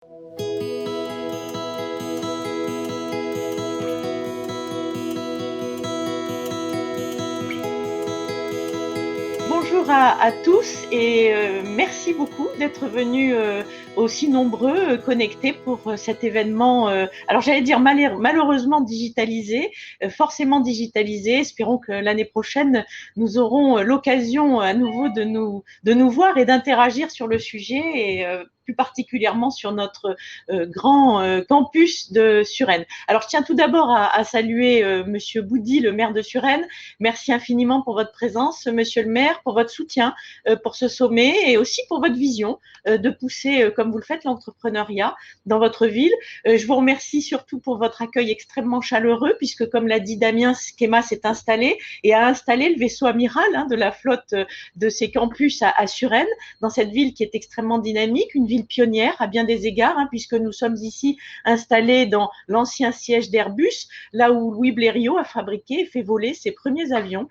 Bonjour à tous et merci beaucoup d'être venus aussi nombreux connectés pour cet événement. Alors j'allais dire malheureusement digitalisé, forcément digitalisé. Espérons que l'année prochaine nous aurons l'occasion à nouveau de nous voir et d'interagir sur le sujet et plus particulièrement sur notre grand campus de Suresnes. Alors je tiens tout d'abord à saluer Monsieur Boudy, le maire de Suresnes. Merci infiniment pour votre présence, Monsieur le maire, pour votre soutien pour ce sommet et aussi pour votre vision de pousser, comme vous le faites, l'entrepreneuriat dans votre ville. Je vous remercie surtout pour votre accueil extrêmement chaleureux puisque, comme l'a dit Damien, Schema s'est installé et a installé le vaisseau amiral de la flotte de ses campus à Suresnes, dans cette ville qui est extrêmement dynamique, une ville pionnière à bien des égards, puisque nous sommes ici installés dans l'ancien siège d'Airbus, là où Louis Blériot a fabriqué et fait voler ses premiers avions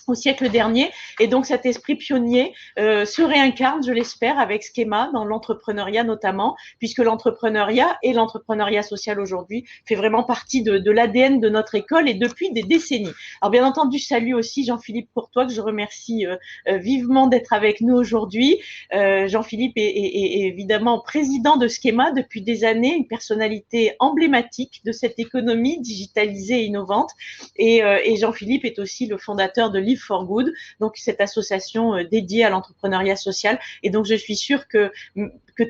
au siècle dernier. Et donc cet esprit pionnier se réincarne, je l'espère, avec Schema dans l'entrepreneuriat notamment, puisque l'entrepreneuriat et l'entrepreneuriat social aujourd'hui fait vraiment partie de l'ADN de notre école et depuis des décennies. Alors bien entendu, je salue aussi Jean-Philippe Courtois, que je remercie vivement d'être avec nous aujourd'hui. Jean-Philippe est évidemment président de Schema depuis des années, une personnalité emblématique de cette économie digitalisée et innovante. Et Jean-Philippe est aussi le fondateur de Live for Good, donc cette association dédiée à l'entrepreneuriat social. Et donc, je suis sûre que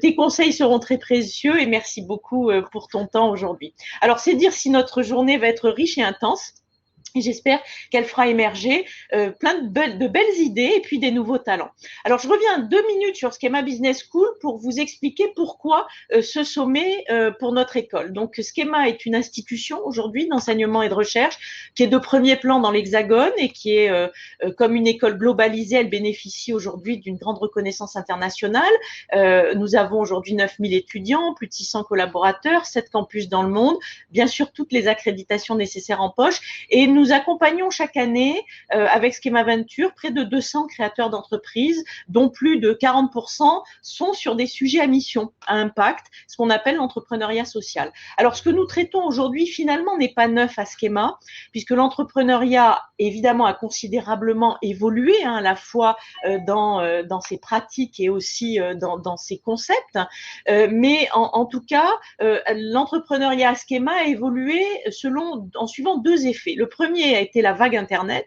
tes conseils seront très précieux et merci beaucoup pour ton temps aujourd'hui. Alors, c'est dire si notre journée va être riche et intense. Et j'espère qu'elle fera émerger plein de belles idées et puis des nouveaux talents. Alors, je reviens 2 minutes sur Schema Business School pour vous expliquer pourquoi ce sommet pour notre école. Donc, Schema est une institution aujourd'hui d'enseignement et de recherche qui est de premier plan dans l'Hexagone et qui est comme une école globalisée. Elle bénéficie aujourd'hui d'une grande reconnaissance internationale. Nous avons aujourd'hui 9000 étudiants, plus de 600 collaborateurs, 7 campus dans le monde, bien sûr toutes les accréditations nécessaires en poche. Et nous accompagnons chaque année avec Schema Venture près de 200 créateurs d'entreprises, dont plus de 40% sont sur des sujets à mission, à impact, ce qu'on appelle l'entrepreneuriat social. Alors, ce que nous traitons aujourd'hui, finalement, n'est pas neuf à Schema, puisque l'entrepreneuriat, évidemment, a considérablement évolué, à la fois dans ses pratiques et aussi dans ses concepts. Mais en tout cas, l'entrepreneuriat à Schema a évolué en suivant 2 effets. Le premier a été la vague Internet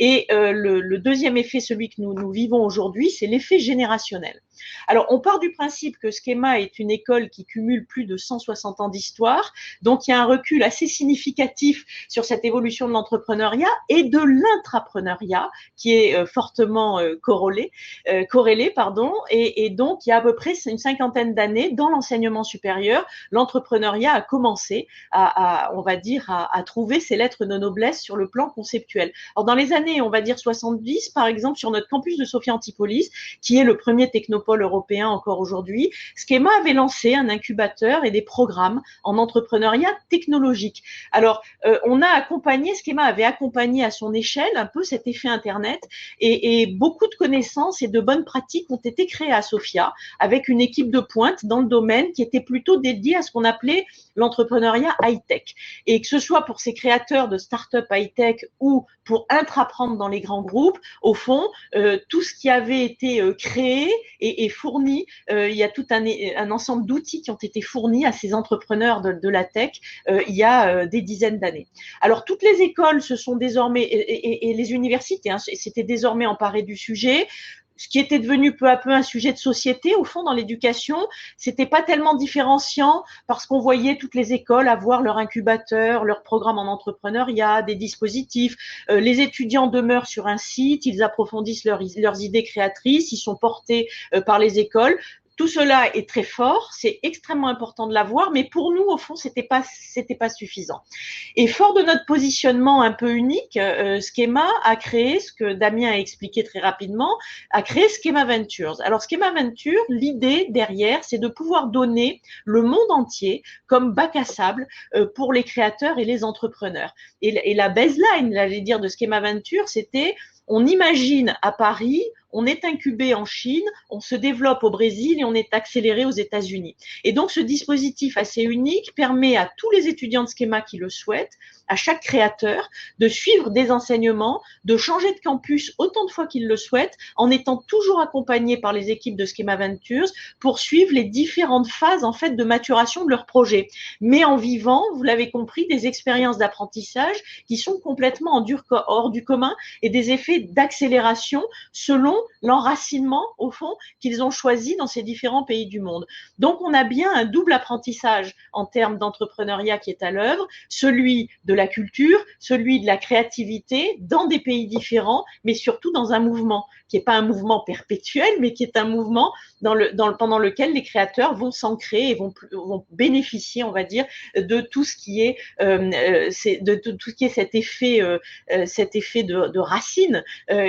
et le deuxième effet, celui que nous vivons aujourd'hui, c'est l'effet générationnel. Alors, on part du principe que Schema est une école qui cumule plus de 160 ans d'histoire, donc il y a un recul assez significatif sur cette évolution de l'entrepreneuriat et de l'intrapreneuriat qui est fortement corrélé, et donc il y a à peu près une cinquantaine d'années dans l'enseignement supérieur, l'entrepreneuriat a commencé on va dire, à trouver ses lettres de noblesse sur le plan conceptuel. Alors, dans les années, on va dire 70, par exemple, sur notre campus de Sophia Antipolis, qui est le premier technopole européen encore aujourd'hui, Schema avait lancé un incubateur et des programmes en entrepreneuriat technologique. Alors, Schema avait accompagné à son échelle un peu cet effet Internet et beaucoup de connaissances et de bonnes pratiques ont été créées à Sophia avec une équipe de pointe dans le domaine qui était plutôt dédiée à ce qu'on appelait l'entrepreneuriat high-tech. Et que ce soit pour ces créateurs de start-up high-tech ou pour intraprendre dans les grands groupes, au fond, tout ce qui avait été créé et fourni, il y a tout un ensemble d'outils qui ont été fournis à ces entrepreneurs de la tech il y a des dizaines d'années. Alors, toutes les écoles se sont désormais, et les universités, s'étaient désormais emparées du sujet. Ce qui était devenu peu à peu un sujet de société, au fond, dans l'éducation, c'était pas tellement différenciant parce qu'on voyait toutes les écoles avoir leur incubateur, leur programme en entrepreneuriat, des dispositifs. Les étudiants demeurent sur un site, ils approfondissent leurs idées créatrices, ils sont portés par les écoles. Tout cela est très fort, c'est extrêmement important de l'avoir, mais pour nous, au fond, c'était pas suffisant. Et fort de notre positionnement un peu unique, Schema a créé, ce que Damien a expliqué très rapidement, a créé Schema Ventures. Alors, Schema Ventures, l'idée derrière, c'est de pouvoir donner le monde entier comme bac à sable pour les créateurs et les entrepreneurs. Et la baseline, j'allais dire, de Schema Ventures, c'était on imagine à Paris on est incubé en Chine, on se développe au Brésil et on est accéléré aux États-Unis. Et donc, ce dispositif assez unique permet à tous les étudiants de Schema qui le souhaitent, à chaque créateur, de suivre des enseignements, de changer de campus autant de fois qu'ils le souhaitent, en étant toujours accompagnés par les équipes de Schema Ventures pour suivre les différentes phases en fait de maturation de leur projet, mais en vivant, vous l'avez compris, des expériences d'apprentissage qui sont complètement hors du commun et des effets d'accélération selon l'enracinement au fond qu'ils ont choisi dans ces différents pays du monde. Donc on a bien un double apprentissage en termes d'entrepreneuriat qui est à l'œuvre, celui de la culture, celui de la créativité dans des pays différents, mais surtout dans un mouvement qui n'est pas un mouvement perpétuel, mais qui est un mouvement pendant lequel les créateurs vont s'ancrer et vont bénéficier, on va dire, de tout ce qui est, tout ce qui est cet effet de racines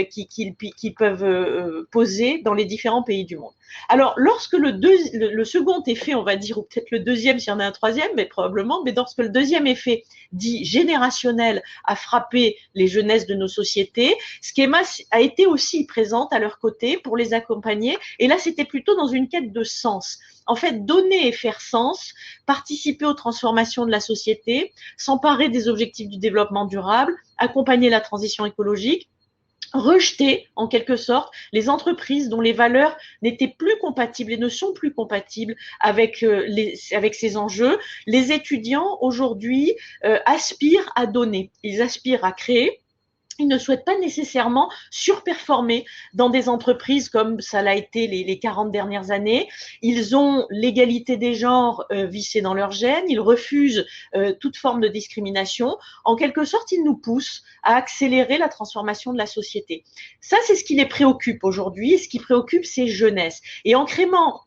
qu'ils peuvent poser dans les différents pays du monde. Alors, lorsque le second effet, on va dire, ou peut-être le deuxième s'il y en a un troisième, mais probablement, mais lorsque le deuxième effet dit générationnel a frappé les jeunesses de nos sociétés, Schema a été aussi présente à leur côté pour les accompagner. Et là, c'était plutôt dans une quête de sens. En fait, donner et faire sens, participer aux transformations de la société, s'emparer des objectifs du développement durable, accompagner la transition écologique, rejeter en quelque sorte les entreprises dont les valeurs n'étaient plus compatibles et ne sont plus compatibles avec ces enjeux. Les étudiants aujourd'hui aspirent à donner, ils aspirent à créer. Ils ne souhaitent pas nécessairement surperformer dans des entreprises comme ça l'a été les 40 dernières années. Ils ont l'égalité des genres vissée dans leur gène. Ils refusent toute forme de discrimination. En quelque sorte, ils nous poussent à accélérer la transformation de la société. Ça, c'est ce qui les préoccupe aujourd'hui, ce qui préoccupe ces jeunesses. Et en créant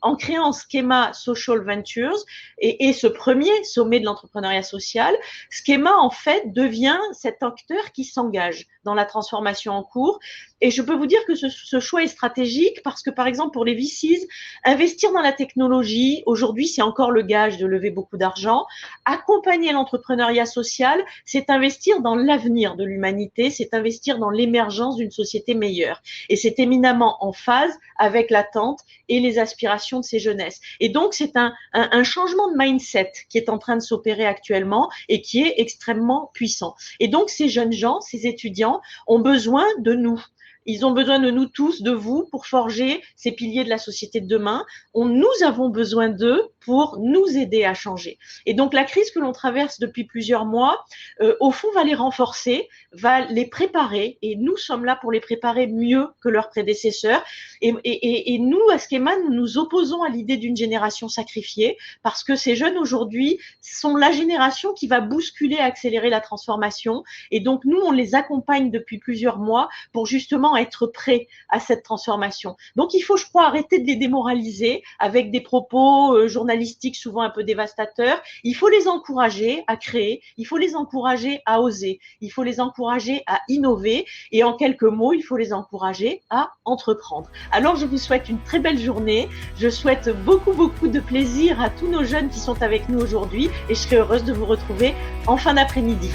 Schema Social Ventures et ce premier sommet de l'entrepreneuriat social, Schema, en fait, devient cet acteur qui s'engage dans la transformation en cours. Et je peux vous dire que ce choix est stratégique parce que, par exemple, pour les VCs, investir dans la technologie, aujourd'hui, c'est encore le gage de lever beaucoup d'argent. Accompagner l'entrepreneuriat social, c'est investir dans l'avenir de l'humanité, c'est investir dans l'émergence d'une société meilleure. Et c'est éminemment en phase avec l'attente et les aspirations de ces jeunesses. Et donc, c'est un changement de mindset qui est en train de s'opérer actuellement et qui est extrêmement puissant. Et donc, ces jeunes gens, ces étudiants ont besoin de nous. Ils ont besoin de nous tous, de vous, pour forger ces piliers de la société de demain. Nous avons besoin d'eux pour nous aider à changer. Et donc, la crise que l'on traverse depuis plusieurs mois, au fond, va les renforcer, va les préparer. Et nous sommes là pour les préparer mieux que leurs prédécesseurs. Et nous, à Schema, nous nous opposons à l'idée d'une génération sacrifiée parce que ces jeunes aujourd'hui sont la génération qui va bousculer, accélérer la transformation. Et donc, nous, on les accompagne depuis plusieurs mois pour justement être prêts à cette transformation. Donc, il faut, je crois, arrêter de les démoraliser avec des propos journalistiques souvent un peu dévastateurs. Il faut les encourager à créer, il faut les encourager à oser, il faut les encourager à innover et en quelques mots, il faut les encourager à entreprendre. Alors, je vous souhaite une très belle journée. Je souhaite beaucoup, beaucoup de plaisir à tous nos jeunes qui sont avec nous aujourd'hui et je serai heureuse de vous retrouver en fin d'après-midi.